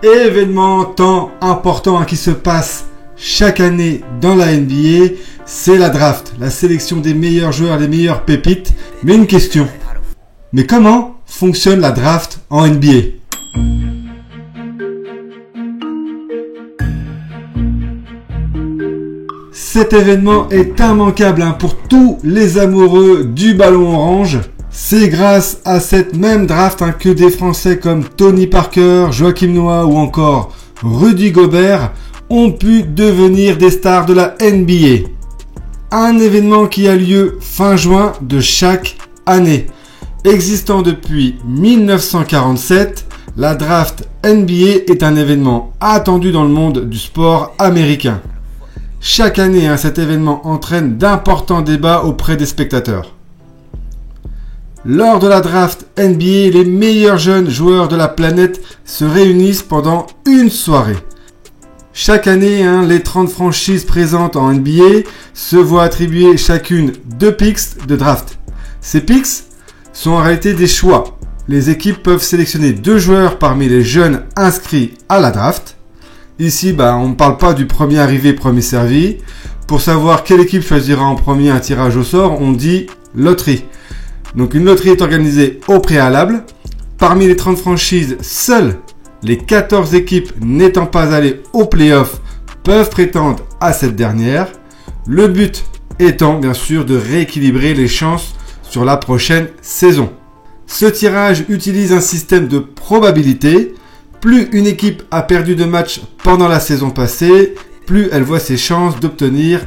Événement tant important qui se passe chaque année dans la NBA, c'est la draft, la sélection des meilleurs joueurs, des meilleures pépites. Mais une question, mais comment fonctionne la draft en NBA ? Cet événement est immanquable pour tous les amoureux du ballon orange. C'est grâce à cette même draft que des Français comme Tony Parker, Joachim Noah ou encore Rudy Gobert ont pu devenir des stars de la NBA. Un événement qui a lieu fin juin de chaque année. Existant depuis 1947, la draft NBA est un événement attendu dans le monde du sport américain. Chaque année, cet événement entraîne d'importants débats auprès des spectateurs. Lors de la draft NBA, les meilleurs jeunes joueurs de la planète se réunissent pendant une soirée. Chaque année, les 30 franchises présentes en NBA se voient attribuer chacune 2 picks de draft. Ces picks sont en réalité des choix. Les équipes peuvent sélectionner 2 joueurs parmi les jeunes inscrits à la draft. Ici, on ne parle pas du premier arrivé, premier servi. Pour savoir quelle équipe choisira en premier un tirage au sort, on dit loterie. Donc une loterie est organisée au préalable. Parmi les 30 franchises, seules les 14 équipes n'étant pas allées au play-off peuvent prétendre à cette dernière. Le but étant bien sûr de rééquilibrer les chances sur la prochaine saison. Ce tirage utilise un système de probabilité. Plus une équipe a perdu de matchs pendant la saison passée, plus elle voit ses chances d'obtenir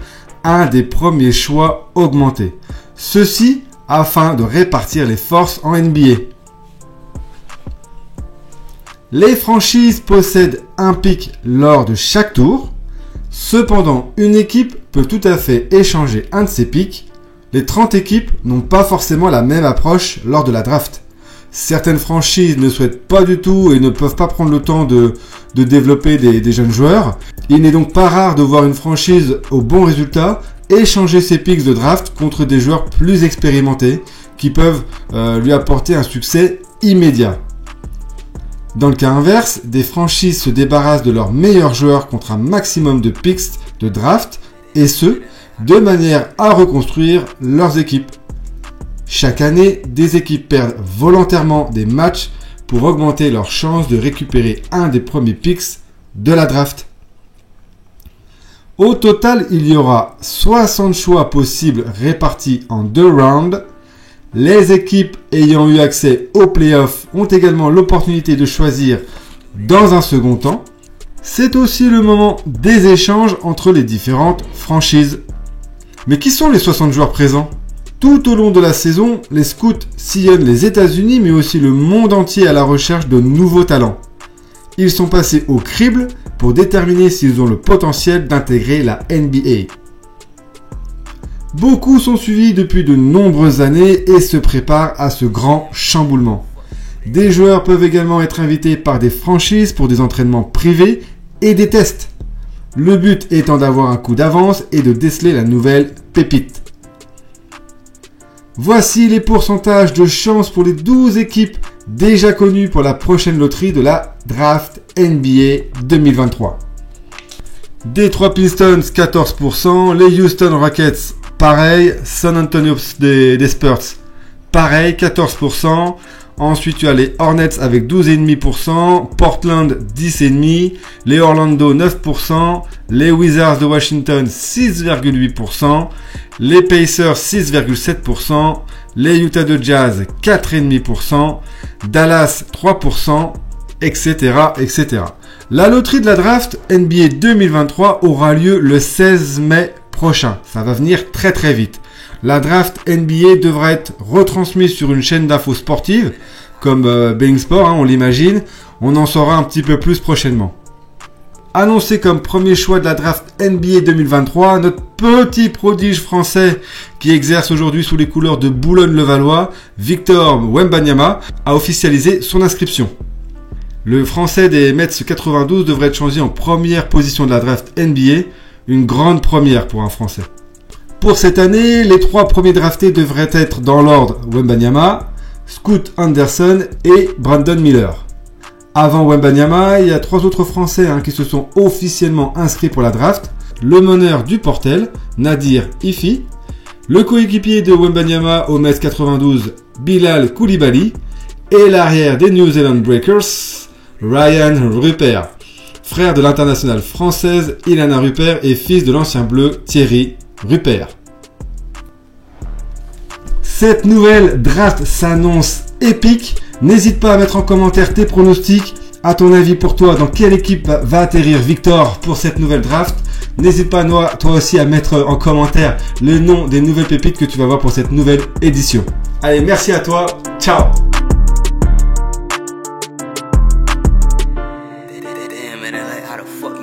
un des premiers choix augmenter. Ceci afin de répartir les forces en NBA. Les franchises possèdent un pick lors de chaque tour. Cependant, une équipe peut tout à fait échanger un de ses picks. Les 30 équipes n'ont pas forcément la même approche lors de la draft. Certaines franchises ne souhaitent pas du tout et ne peuvent pas prendre le temps de développer des jeunes joueurs. Il n'est donc pas rare de voir une franchise au bon résultat échanger ses picks de draft contre des joueurs plus expérimentés qui peuvent lui apporter un succès immédiat. Dans le cas inverse, des franchises se débarrassent de leurs meilleurs joueurs contre un maximum de picks de draft et ce, de manière à reconstruire leurs équipes. Chaque année, des équipes perdent volontairement des matchs pour augmenter leurs chances de récupérer un des premiers picks de la draft. Au total, il y aura 60 choix possibles répartis en 2 rounds. Les équipes ayant eu accès aux playoffs ont également l'opportunité de choisir dans un second temps. C'est aussi le moment des échanges entre les différentes franchises. Mais qui sont les 60 joueurs présents ? Tout au long de la saison, les scouts sillonnent les États-Unis mais aussi le monde entier à la recherche de nouveaux talents. Ils sont passés au crible pour déterminer s'ils ont le potentiel d'intégrer la NBA. Beaucoup sont suivis depuis de nombreuses années et se préparent à ce grand chamboulement. Des joueurs peuvent également être invités par des franchises pour des entraînements privés et des tests. Le but étant d'avoir un coup d'avance et de déceler la nouvelle pépite. Voici les pourcentages de chance pour les 12 équipes déjà connues pour la prochaine loterie de la draft NBA 2023. Detroit Pistons 14%, les Houston Rockets pareil, San Antonio des Spurs pareil 14%. Ensuite, tu as les Hornets avec 12,5%, Portland 10,5%, les Orlando 9%, les Wizards de Washington 6,8%, les Pacers 6,7%, les Utah de Jazz 4,5%, Dallas 3%, etc., etc. La loterie de la draft NBA 2023 aura lieu le 16 mai prochain. Ça va venir très très vite. La draft NBA devra être retransmise sur une chaîne d'infos sportives comme Bein Sport, on l'imagine. On en saura un petit peu plus prochainement. Annoncé comme premier choix de la draft NBA 2023, notre petit prodige français qui exerce aujourd'hui sous les couleurs de Boulogne-le-Valois, Victor Wembanyama, a officialisé son inscription. Le français des Mets 92 devrait être choisi en première position de la draft NBA, une grande première pour un français. Pour cette année, les 3 premiers draftés devraient être dans l'ordre Wembanyama, Scoot Anderson et Brandon Miller. Avant Wembanyama, il y a 3 autres Français qui se sont officiellement inscrits pour la draft. Le meneur du Portel, Nadir Ifi. Le coéquipier de Wembanyama au 1m92, Bilal Koulibaly. Et l'arrière des New Zealand Breakers, Ryan Rupert. Frère de l'internationale française Ilana Rupert et fils de l'ancien bleu Thierry Rupert. Cette nouvelle draft s'annonce épique. N'hésite pas à mettre en commentaire tes pronostics. À ton avis pour toi, dans quelle équipe va atterrir Victor pour cette nouvelle draft? N'hésite pas toi aussi à mettre en commentaire le nom des nouvelles pépites que tu vas voir pour cette nouvelle édition. Allez, merci à toi. Ciao! How the fuck